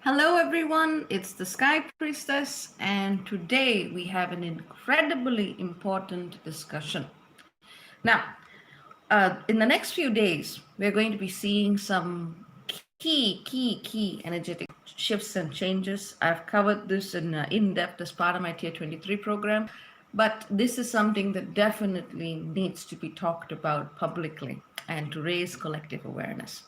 Hello, everyone. It's the Sky Priestess, and today we have an incredibly important discussion. Now, in the next few days, we're going to be seeing some key energetic shifts and changes. I've covered this in depth as part of my Tier 23 program, but this is something that definitely needs to be talked about publicly and to raise collective awareness.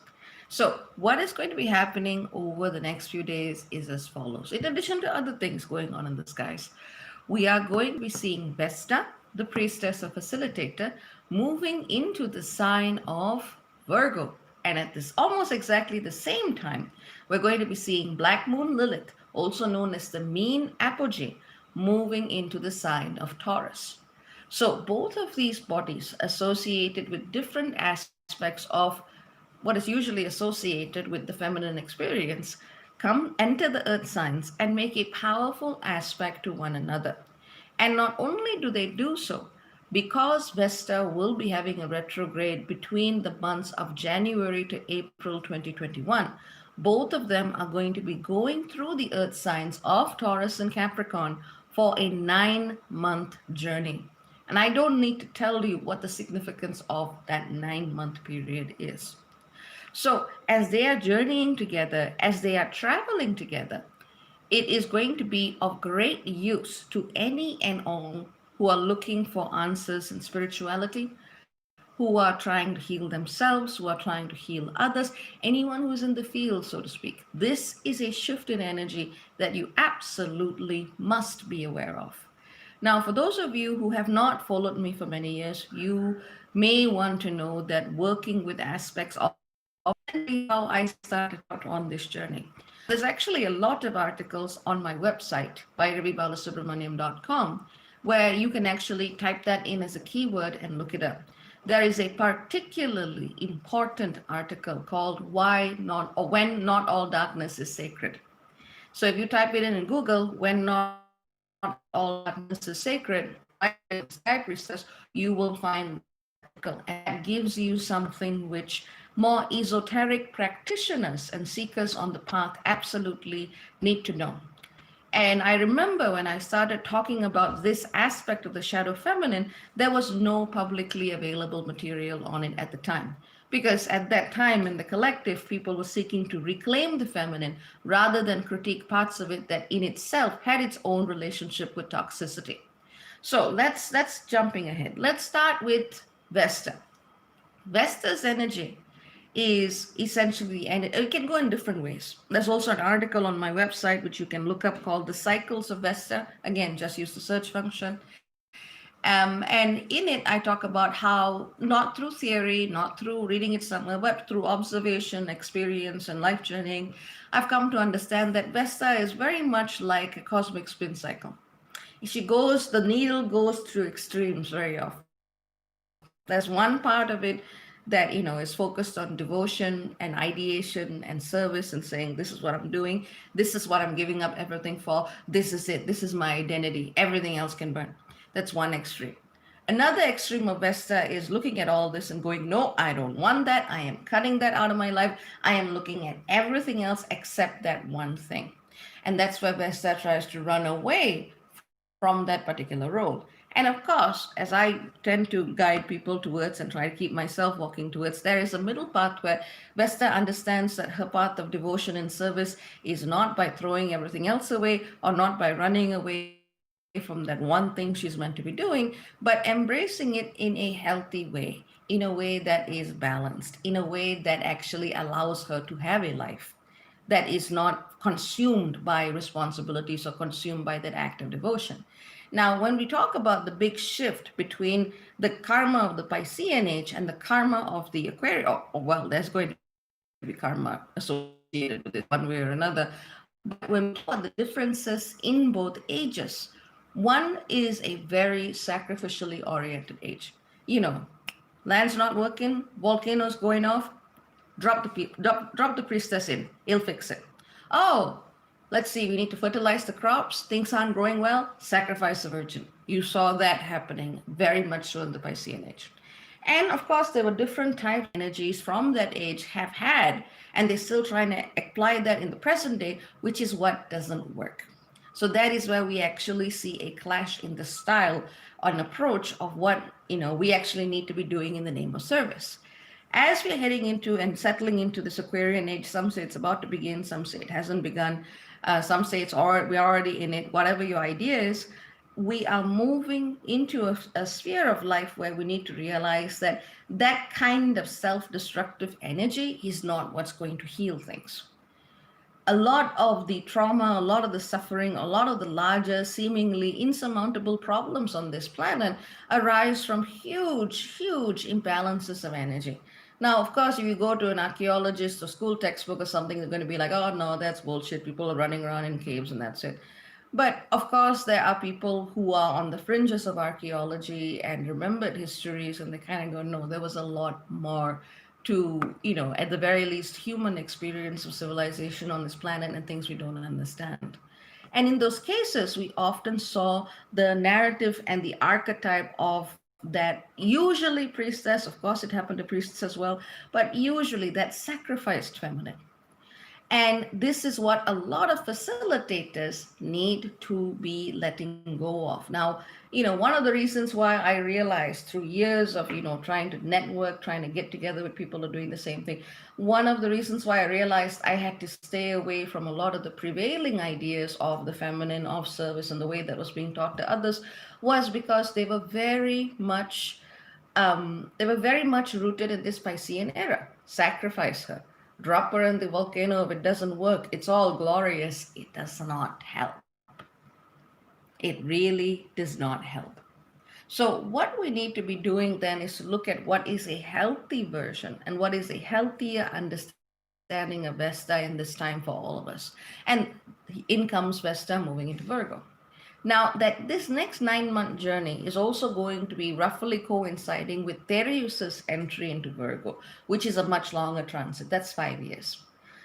So, what is going to be happening over the next few days is as follows. In addition to other things going on in the skies, we are going to be seeing Vesta, the priestess or facilitator, moving into the sign of Virgo. And at this almost exactly the same time, we're going to be seeing Black Moon Lilith, also known as the mean apogee, moving into the sign of Taurus. So both of these bodies associated with different aspects of what is usually associated with the feminine experience come enter the earth signs and make a powerful aspect to one another. And not only do they do so, because Vesta will be having a retrograde between the months of January to April 2021, both of them are going to be going through the earth signs of Taurus and Capricorn for a 9-month journey. And I don't need to tell you what the significance of that 9-month period is. So, as they are journeying together, as they are traveling together, it is going to be of great use to any and all who are looking for answers in spirituality, who are trying to heal themselves, who are trying to heal others, anyone who is in the field, so to speak. This is a shift in energy that you absolutely must be aware of. Now, for those of you who have not followed me for many years, you may want to know that working with aspects of how I started out on this journey. There's actually a lot of articles on my website, bhairavibalasubramaniam.com, where you can actually type that in as a keyword and look it up. There is a particularly important article called Why Not or When Not All Darkness is Sacred. So if you type it in Google, When Not All Darkness is Sacred, by Sky Priestess, you will find and that gives you something which more esoteric practitioners and seekers on the path absolutely need to know. And I remember when I started talking about this aspect of the shadow feminine, there was no publicly available material on it at the time. Because at that time in the collective, people were seeking to reclaim the feminine rather than critique parts of it that in itself had its own relationship with toxicity. So that's jumping ahead. Let's start with Vesta. Vesta's energy is essentially, and it can go in different ways. There's also an article on my website which you can look up called The Cycles of Vesta. Again, just use the search function. And in it, I talk about how, not through theory, not through reading it somewhere, but through observation, experience, and life journeying, I've come to understand that Vesta is very much like a cosmic spin cycle. The needle goes through extremes very often. There's one part of it that is focused on devotion and ideation and service and saying, this is what I'm doing, this is what I'm giving up everything for, this is it, this is my identity, everything else can burn. That's one extreme. Another extreme of Vesta is looking at all this and going, no, I don't want that, I am cutting that out of my life, I am looking at everything else except that one thing. And that's where Vesta tries to run away from that particular role. And of course, as I tend to guide people towards and try to keep myself walking towards, there is a middle path where Vesta understands that her path of devotion and service is not by throwing everything else away or not by running away from that one thing she's meant to be doing, but embracing it in a healthy way, in a way that is balanced, in a way that actually allows her to have a life that is not consumed by responsibilities or consumed by that act of devotion. Now, when we talk about the big shift between the karma of the Piscean age and the karma of the Aquarius, well, there's going to be karma associated with it one way or another. But when we talk about the differences in both ages, one is a very sacrificially oriented age. Land's not working, volcanoes going off, drop the priestess in, he'll fix it. Oh, let's see, we need to fertilize the crops, things aren't growing well, sacrifice the virgin. You saw that happening very much so in the Piscean age. And of course, there were different types of energies from that age have had, and they're still trying to apply that in the present day, which is what doesn't work. So that is where we actually see a clash in the style and approach of what we actually need to be doing in the name of service. As we're heading into and settling into this Aquarian age, some say it's about to begin, some say it hasn't begun, some say we're already in it, whatever your idea is, we are moving into a sphere of life where we need to realize that that kind of self-destructive energy is not what's going to heal things. A lot of the trauma, a lot of the suffering, a lot of the larger, seemingly insurmountable problems on this planet arise from huge, huge imbalances of energy. Now, of course, if you go to an archaeologist or school textbook or something, they're going to be like, oh, no, that's bullshit. People are running around in caves and that's it. But of course, there are people who are on the fringes of archaeology and remembered histories, and they kind of go, no, there was a lot more to, at the very least, human experience of civilization on this planet and things we don't understand. And in those cases, we often saw the narrative and the archetype of that usually priestess, of course, it happened to priests as well, but usually that sacrificed feminine. And this is what a lot of facilitators need to be letting go of. Now, one of the reasons why I realized through years of, trying to network, trying to get together with people who are doing the same thing, one of the reasons why I realized I had to stay away from a lot of the prevailing ideas of the feminine, of service, and the way that was being taught to others was because they were very much rooted in this Piscean era. Sacrifice her, drop her in the volcano. If it doesn't work, it's all glorious. It does not help. It really does not help. So what we need to be doing then is to look at what is a healthy version and what is a healthier understanding of Vesta in this time for all of us. And in comes Vesta moving into Virgo. Now, that this next 9-month journey is also going to be roughly coinciding with Taurus's entry into Virgo, which is a much longer transit. That's 5 years.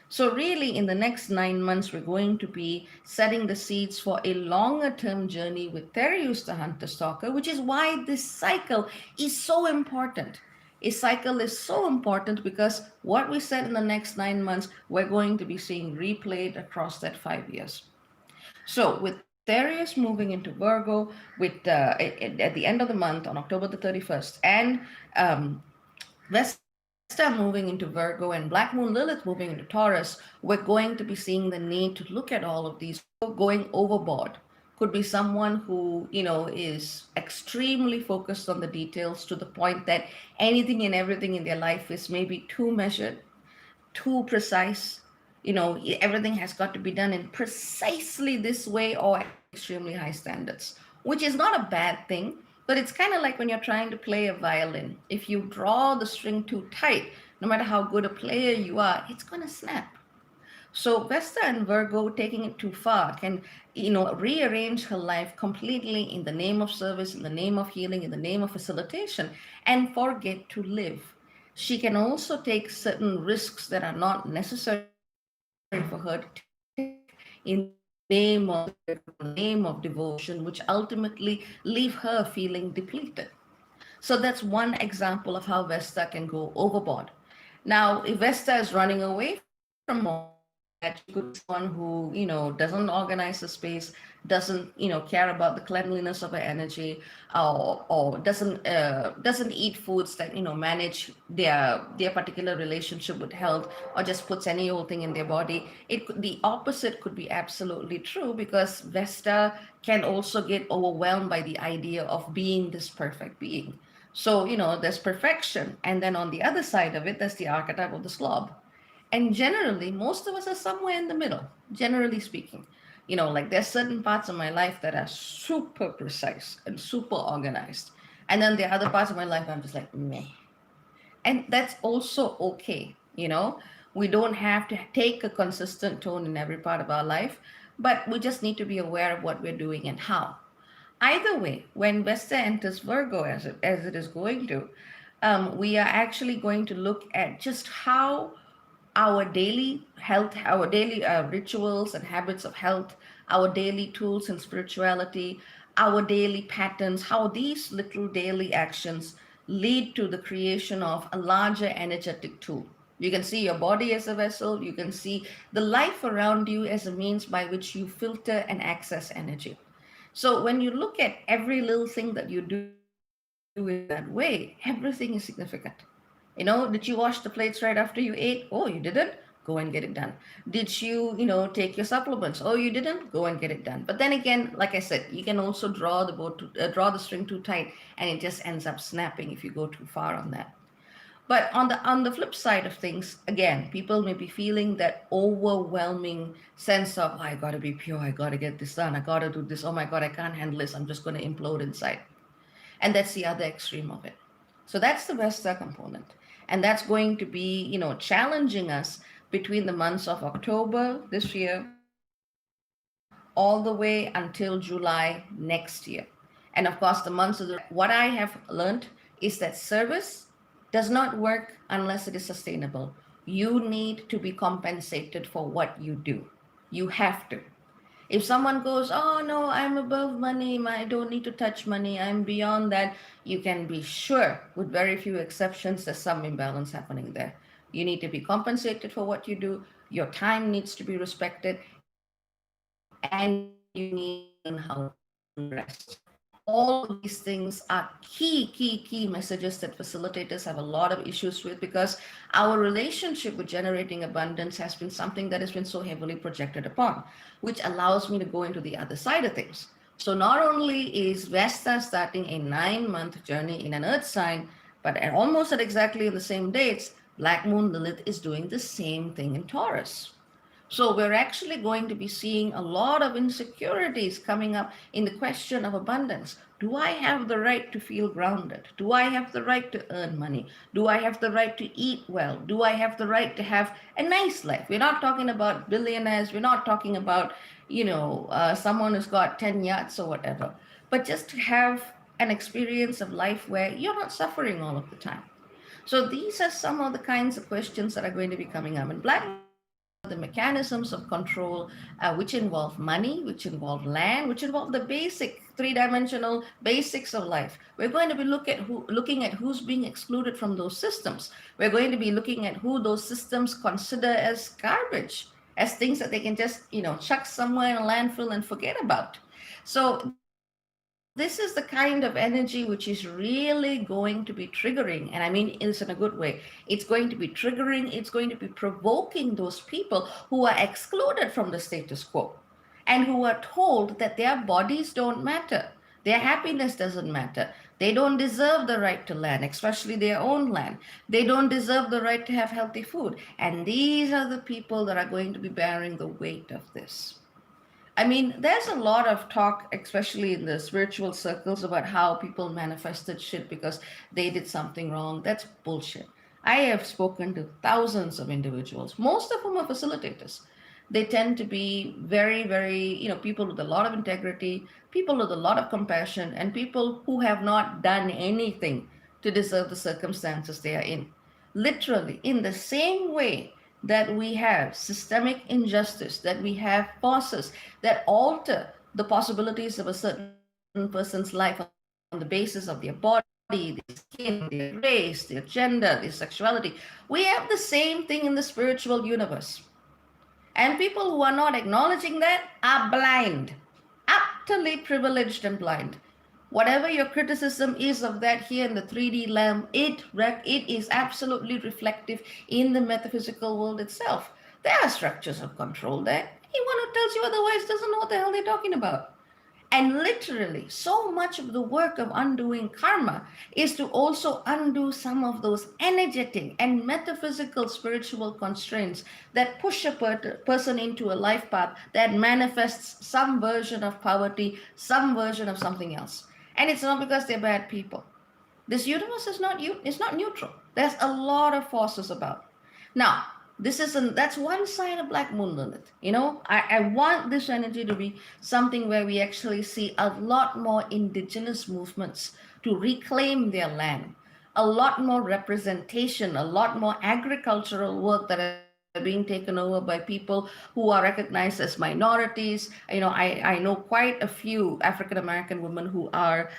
So really, in the next 9 months, we're going to be setting the seeds for a longer term journey with Taurus, the hunter stalker, which is why this cycle is so important. A cycle is so important because what we said in the next 9 months, we're going to be seeing replayed across that 5 years. So with Taurus moving into Virgo at the end of the month on October the 31st, and Vesta moving into Virgo and Black Moon Lilith moving into Taurus, we're going to be seeing the need to look at all of these. Going overboard could be someone who, is extremely focused on the details to the point that anything and everything in their life is maybe too measured, too precise. Everything has got to be done in precisely this way or at extremely high standards, which is not a bad thing, but it's kind of like when you're trying to play a violin. If you draw the string too tight, no matter how good a player you are, it's going to snap. So Vesta and Virgo taking it too far can, rearrange her life completely in the name of service, in the name of healing, in the name of facilitation, and forget to live. She can also take certain risks that are not necessary for her to take in the name of devotion, which ultimately leave her feeling depleted. So that's one example of how Vesta can go overboard. Now, if Vesta is running away from all that, she could be someone who, doesn't organize the space, doesn't, care about the cleanliness of her energy, or doesn't eat foods that, manage their particular relationship with health, or just puts any old thing in their body. The opposite could be absolutely true, because Vesta can also get overwhelmed by the idea of being this perfect being. So, there's perfection. And then on the other side of it, there's the archetype of the slob. And generally, most of us are somewhere in the middle, generally speaking. Like there's certain parts of my life that are super precise and super organized. And then there are other parts of my life I'm just like, meh. And that's also okay. We don't have to take a consistent tone in every part of our life, but we just need to be aware of what we're doing and how. Either way, when Vesta enters Virgo, as it is going to, we are actually going to look at just how our daily health, our daily rituals and habits of health, our daily tools and spirituality, our daily patterns, how these little daily actions lead to the creation of a larger energetic tool. You can see your body as a vessel, you can see the life around you as a means by which you filter and access energy. So when you look at every little thing that you do in that way, everything is significant. Did you wash the plates right after you ate? Oh, you didn't? Go and get it done. Did you take your supplements? Oh, you didn't? Go and get it done. But then again, like I said, you can also draw the string too tight, and it just ends up snapping if you go too far on that. But on the flip side of things, again, people may be feeling that overwhelming sense of, I gotta be pure, I gotta get this done, I gotta do this, oh my God, I can't handle this, I'm just gonna implode inside. And that's the other extreme of it. So that's the Vesta component. And that's going to be, challenging us between the months of October this year all the way until July next year. And of course, the months of what I have learned is that service does not work unless it is sustainable. You need to be compensated for what you do. You have to. If someone goes, oh no, I'm above money, I don't need to touch money, I'm beyond that, you can be sure, with very few exceptions, there's some imbalance happening there. You need to be compensated for what you do, your time needs to be respected, and you need to learn how to rest. All of these things are key messages that facilitators have a lot of issues with, because our relationship with generating abundance has been something that has been so heavily projected upon, which allows me to go into the other side of things. So not only is Vesta starting a 9-month journey in an earth sign, but almost at exactly the same dates, Black Moon Lilith is doing the same thing in Taurus. So we're actually going to be seeing a lot of insecurities coming up in the question of abundance. Do I have the right to feel grounded? Do I have the right to earn money? Do I have the right to eat well? Do I have the right to have a nice life? We're not talking about billionaires. We're not talking about, someone who's got 10 yachts or whatever. But just to have an experience of life where you're not suffering all of the time. So these are some of the kinds of questions that are going to be coming up. And Black the mechanisms of control, which involve money, which involve land, which involve the basic three-dimensional basics of life. We're going to be looking at who's being excluded from those systems. We're going to be looking at who those systems consider as garbage, as things that they can just, chuck somewhere in a landfill and forget about. So this is the kind of energy which is really going to be triggering, and I mean this in a good way. It's going to be triggering, it's going to be provoking those people who are excluded from the status quo and who are told that their bodies don't matter, their happiness doesn't matter, they don't deserve the right to land, especially their own land. They don't deserve the right to have healthy food. And these are the people that are going to be bearing the weight of this. I mean, there's a lot of talk, especially in the spiritual circles, about how people manifested shit because they did something wrong. That's bullshit. I have spoken to thousands of individuals, most of whom are facilitators. They tend to be very, very, people with a lot of integrity, people with a lot of compassion, and people who have not done anything to deserve the circumstances they are in. Literally, in the same way that we have systemic injustice, that we have forces that alter the possibilities of a certain person's life on the basis of their body, their skin, their race, their gender, their sexuality. We have the same thing in the spiritual universe. And people who are not acknowledging that are blind, utterly privileged and blind. Whatever your criticism is of that here in the 3D realm, it is absolutely reflective in the metaphysical world itself. There are structures of control there. Anyone who tells you otherwise doesn't know what the hell they're talking about. And literally, so much of the work of undoing karma is to also undo some of those energetic and metaphysical spiritual constraints that push a person into a life path that manifests some version of poverty, some version of something else. And it's not because they're bad people. This universe is not neutral. There's a lot of forces about. Now, that's one side of Black Moon Lilith. I want this energy to be something where we actually see a lot more indigenous movements to reclaim their land, a lot more representation, a lot more agricultural work that has they're being taken over by people who are recognized as minorities. I know quite a few African American women who are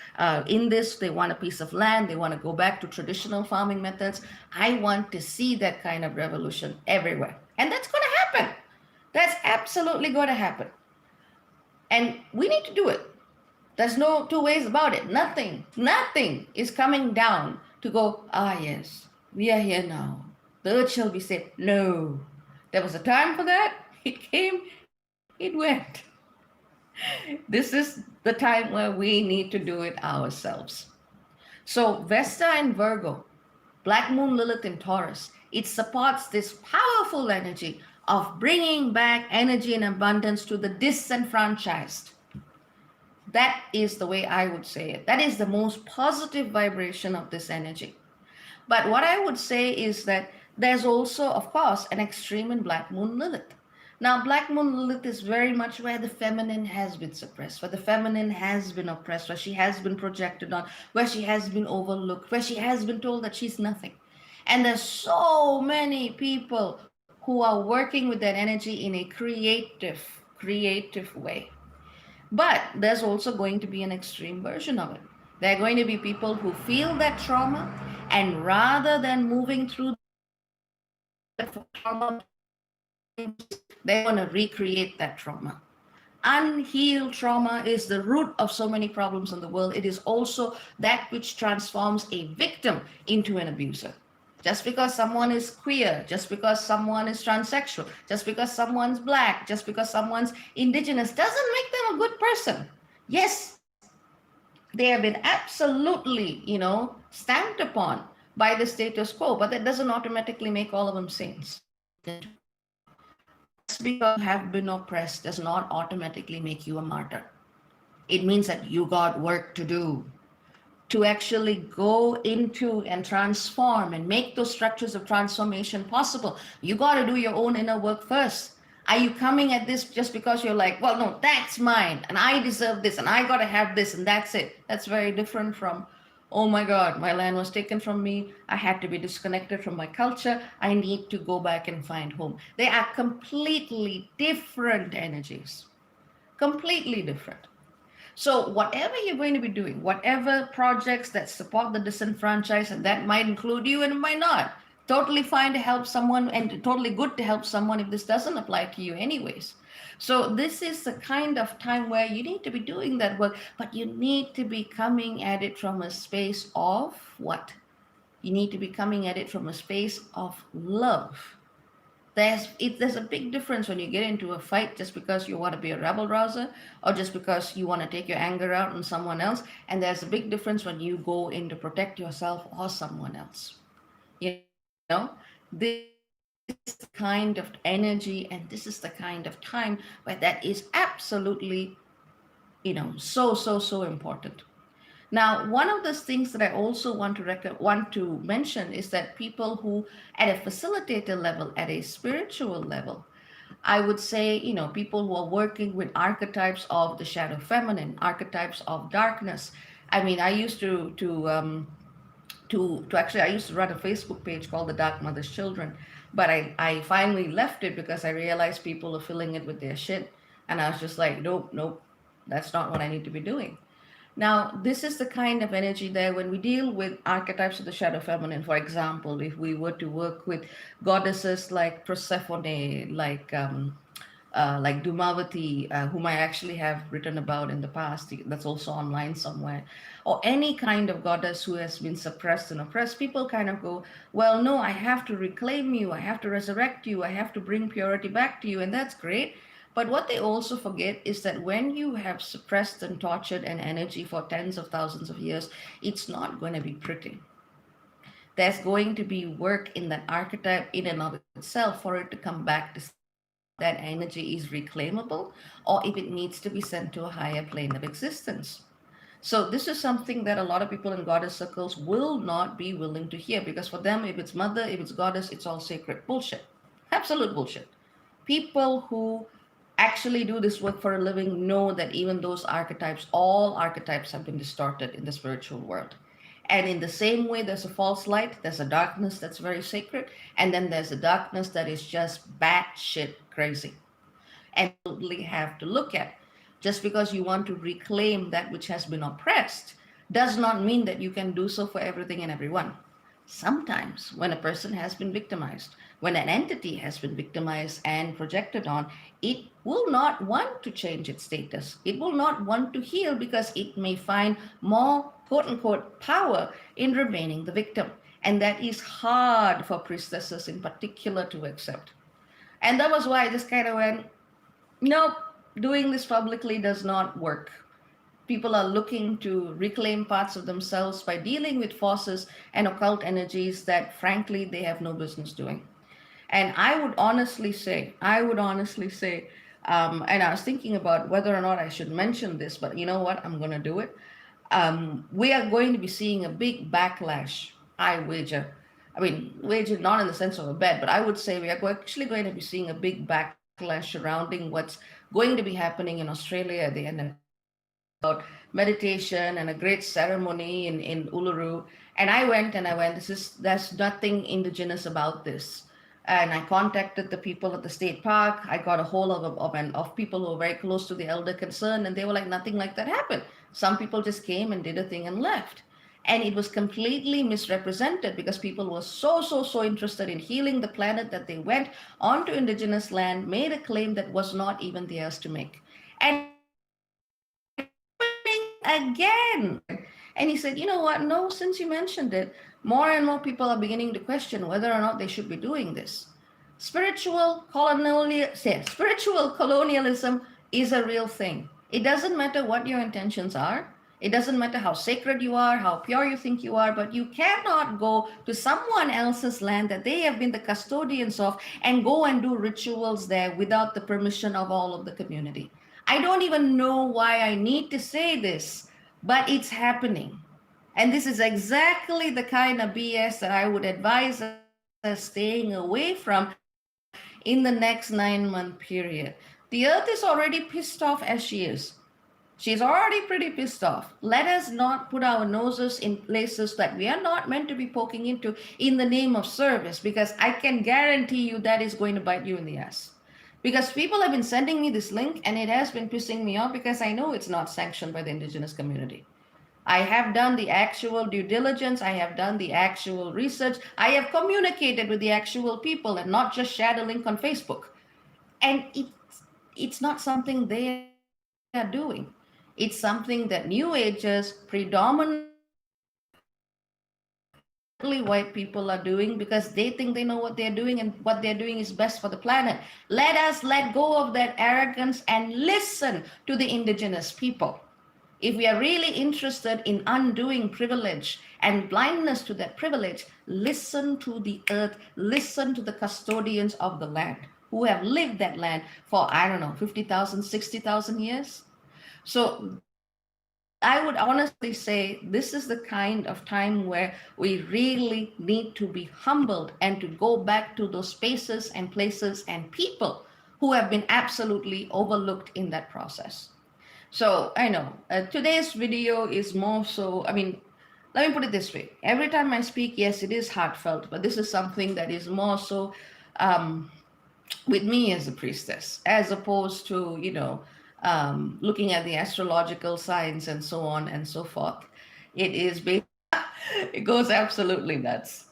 in this. They want a piece of land. They want to go back to traditional farming methods. I want to see that kind of revolution everywhere. And that's going to happen. That's absolutely going to happen. And we need to do it. There's no two ways about it. Nothing is coming down to go, yes, we are here now. The earth shall be saved. No. There was a time for that. It came, it went. This is the time where we need to do it ourselves. So Vesta and Virgo, Black Moon Lilith in Taurus, it supports this powerful energy of bringing back energy and abundance to the disenfranchised. That is the way I would say it. That is the most positive vibration of this energy. But what I would say is that there's also, of course, an extreme in Black Moon Lilith. Now, Black Moon Lilith is very much where the feminine has been suppressed, where the feminine has been oppressed, where she has been projected on, where she has been overlooked, where she has been told that she's nothing. And there's so many people who are working with that energy in a creative way. But there's also going to be an extreme version of it. There are going to be people who feel that trauma, and rather than moving through trauma, they want to recreate that trauma. Unhealed trauma is the root of so many problems in the world. It is also that which transforms a victim into an abuser. Just because someone is queer, just because someone is transsexual, just because someone's black, just because someone's indigenous, doesn't make them a good person. Yes, they have been absolutely, stamped upon by the status quo, but that doesn't automatically make all of them saints. Just because you have been oppressed does not automatically make you a martyr. It means that you got work to do to actually go into and transform and make those structures of transformation possible. You got to do your own inner work first. Are you coming at this just because you're like, well, no, that's mine and I deserve this and I got to have this and that's it? That's very different from, oh my God, my land was taken from me. I had to be disconnected from my culture. I need to go back and find home. They are completely different energies, completely different. So whatever you're going to be doing, whatever projects that support the disenfranchised, and that might include you and it might not, totally fine to help someone and totally good to help someone if this doesn't apply to you anyways. So this is the kind of time where you need to be doing that work, but you need to be coming at it from a space of what? You need to be coming at it from a space of love. There's a big difference when you get into a fight just because you want to be a rabble rouser or just because you want to take your anger out on someone else. And there's a big difference when you go in to protect yourself or someone else. This is the kind of energy and this is the kind of time where that is absolutely, so important. Now, one of the things that I also want to mention is that people who, at a facilitator level, at a spiritual level, I would say, people who are working with archetypes of the shadow feminine, archetypes of darkness. I mean, I used to actually, I used to run a Facebook page called The Dark Mother's Children, but I finally left it because I realized people are filling it with their shit. And I was just like, nope, that's not what I need to be doing. Now, this is the kind of energy there when we deal with archetypes of the shadow feminine. For example, if we were to work with goddesses like Persephone, like Dhumavati, whom I actually have written about in the past, that's also online somewhere, or any kind of goddess who has been suppressed and oppressed, people kind of go, well, no, I have to reclaim you, I have to resurrect you, I have to bring purity back to you, and that's great. But what they also forget is that when you have suppressed and tortured an energy for tens of thousands of years, it's not going to be pretty. There's going to be work in that archetype in and of itself for it to come back to that energy is reclaimable or if it needs to be sent to a higher plane of existence. So this is something that a lot of people in goddess circles will not be willing to hear because for them, if it's mother, if it's goddess, it's all sacred. Bullshit. Absolute bullshit. People who actually do this work for a living know that even those archetypes, all archetypes have been distorted in the spiritual world. And in the same way, there's a false light, there's a darkness that's very sacred, and then there's a darkness that is just batshit crazy. And absolutely have to look at. Just because you want to reclaim that which has been oppressed does not mean that you can do so for everything and everyone. Sometimes, when a person has been victimized, when an entity has been victimized and projected on, it will not want to change its status. It will not want to heal because it may find more quote unquote power in remaining the victim. And that is hard for priestesses in particular to accept. And that was why I just kind of went, nope, doing this publicly does not work. People are looking to reclaim parts of themselves by dealing with forces and occult energies that, frankly, they have no business doing. And I would honestly say, and I was thinking about whether or not I should mention this, but you know what? I'm going to do it. We are going to be seeing a big backlash, I wager. I mean, wager not in the sense of a bet, but I would say we are actually going to be seeing a big backlash surrounding what's going to be happening in Australia at the end of about meditation and a great ceremony in Uluru. And I went, there's nothing indigenous about this. And I contacted the people at the state park. I got a hold of people who were very close to the elder concerned, and they were like, nothing like that happened. Some people just came and did a thing and left. And it was completely misrepresented because people were so interested in healing the planet that they went onto indigenous land, made a claim that was not even theirs to make. And again. And he said, you know what? No, since you mentioned it, more and more people are beginning to question whether or not they should be doing this. Spiritual colonialism is a real thing. It doesn't matter what your intentions are. It doesn't matter how sacred you are, how pure you think you are, but you cannot go to someone else's land that they have been the custodians of and go and do rituals there without the permission of all of the community. I don't even know why I need to say this, but it's happening. And this is exactly the kind of BS that I would advise us staying away from in the next 9-month period. The earth is already pissed off as she is. She's already pretty pissed off. Let us not put our noses in places that we are not meant to be poking into in the name of service, because I can guarantee you that is going to bite you in the ass. Because people have been sending me this link and it has been pissing me off because I know it's not sanctioned by the indigenous community. I have done the actual due diligence. I have done the actual research. I have communicated with the actual people and not just shared a link on Facebook. And it's not something they are doing. It's something that New Agers, predominantly white people, are doing because they think they know what they're doing and what they're doing is best for the planet. Let us let go of that arrogance and listen to the indigenous people. If we are really interested in undoing privilege and blindness to that privilege, listen to the earth, listen to the custodians of the land who have lived that land for, 50,000, 60,000 years. So I would honestly say this is the kind of time where we really need to be humbled and to go back to those spaces and places and people who have been absolutely overlooked in that process. So I know today's video is more so, let me put it this way. Every time I speak, yes, it is heartfelt, but this is something that is more so with me as a priestess, as opposed to, looking at the astrological signs and so on and so forth. It goes absolutely nuts.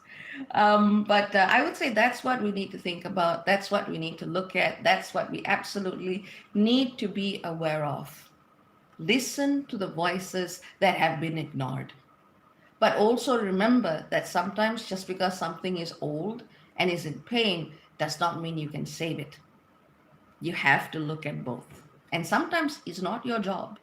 But I would say that's what we need to think about. That's what we need to look at. That's what we absolutely need to be aware of. Listen to the voices that have been ignored. But also remember that sometimes just because something is old and is in pain does not mean you can save it. You have to look at both. And sometimes it's not your job.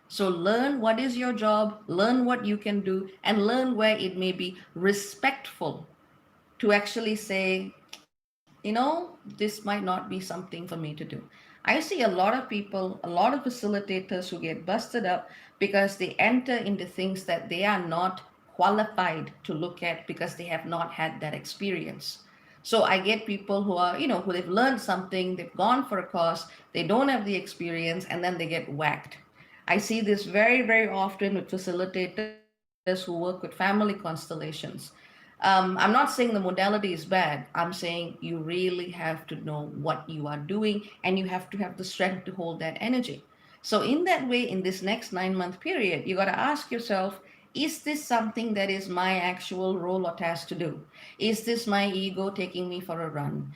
So learn what is your job, learn what you can do, and learn where it may be respectful to actually say, this might not be something for me to do. I see a lot of people, a lot of facilitators who get busted up because they enter into things that they are not qualified to look at because they have not had that experience. So I get people who are, who they've learned something, they've gone for a course, they don't have the experience, and then they get whacked. I see this very, very often with facilitators who work with family constellations. I'm not saying the modality is bad. I'm saying you really have to know what you are doing and you have to have the strength to hold that energy. So, in that way, in this next 9 month period, you got to ask yourself, is this something that is my actual role or task to do? Is this my ego taking me for a run?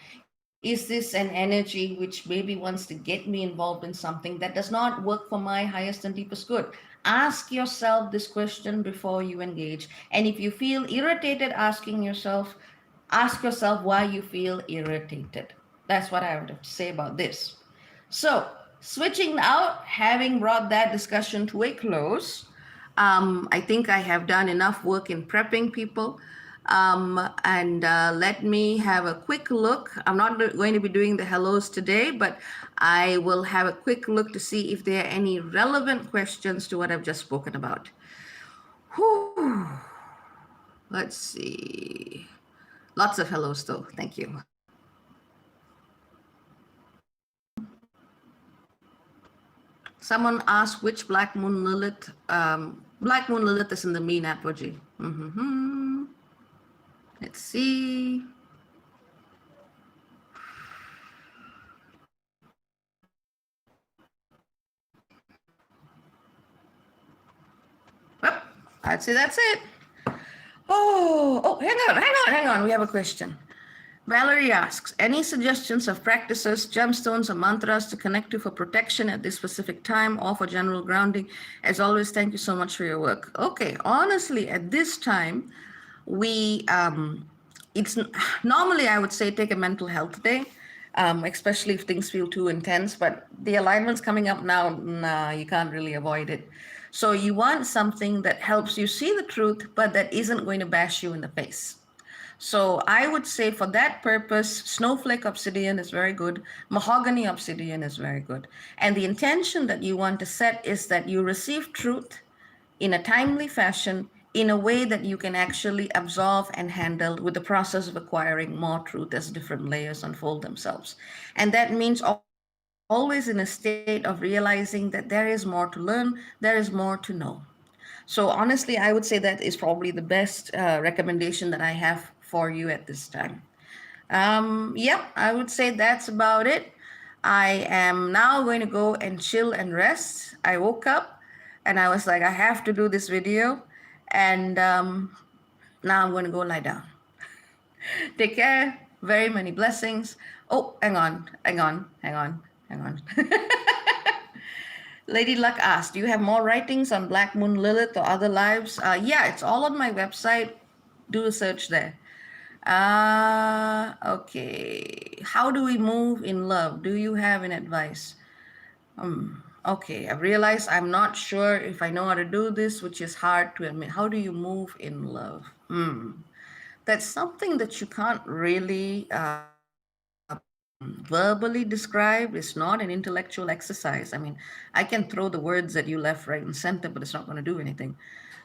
Is this an energy which maybe wants to get me involved in something that does not work for my highest and deepest good? Ask yourself this question before you engage. And if you feel irritated asking yourself, ask yourself why you feel irritated. That's what I would have to say about this. So, switching out, having brought that discussion to a close, I think I have done enough work in prepping people. And let me have a quick look. I'm not going to be doing the hellos today, but I will have a quick look to see if there are any relevant questions to what I've just spoken about. Whew. Let's see. Lots of hellos, though. Thank you. Someone asked which Black Moon Lilith. Black Moon Lilith is in the mean apogee. Let's see. Well, I'd say that's it. Oh, hang on. We have a question. Valerie asks, any suggestions of practices, gemstones, or mantras to connect to for protection at this specific time or for general grounding? As always, thank you so much for your work. Okay, honestly, at this time, it's normally I would say take a mental health day, especially if things feel too intense, but the alignment's coming up now, nah, you can't really avoid it. So you want something that helps you see the truth, but that isn't going to bash you in the face. So I would say for that purpose, snowflake obsidian is very good. Mahogany obsidian is very good. And the intention that you want to set is that you receive truth in a timely fashion, in a way that you can actually absorb and handle with the process of acquiring more truth as different layers unfold themselves. And that means always in a state of realizing that there is more to learn, there is more to know. So honestly, I would say that is probably the best recommendation that I have for you at this time. Yeah, I would say that's about it. I am now going to go and chill and rest. I woke up and I was like, I have to do this video. And now I'm going to go lie down. Take care. Very many blessings. Oh, hang on. Lady Luck asked, do you have more writings on Black Moon Lilith or other lives? Yeah, it's all on my website. Do a search there. Okay. How do we move in love? Do you have an advice? Okay, I've realized I'm not sure if I know how to do this, which is hard to admit. How do you move in love? That's something that you can't really verbally describe. It's not an intellectual exercise. I mean, I can throw the words at you left, right, and center, but it's not going to do anything.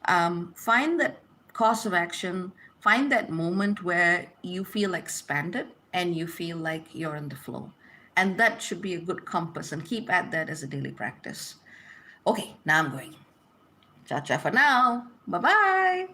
Find that course of action, find that moment where you feel expanded and you feel like you're in the flow. And that should be a good compass, and keep at that as a daily practice. Okay, now I'm going. Cha cha for now. Bye bye.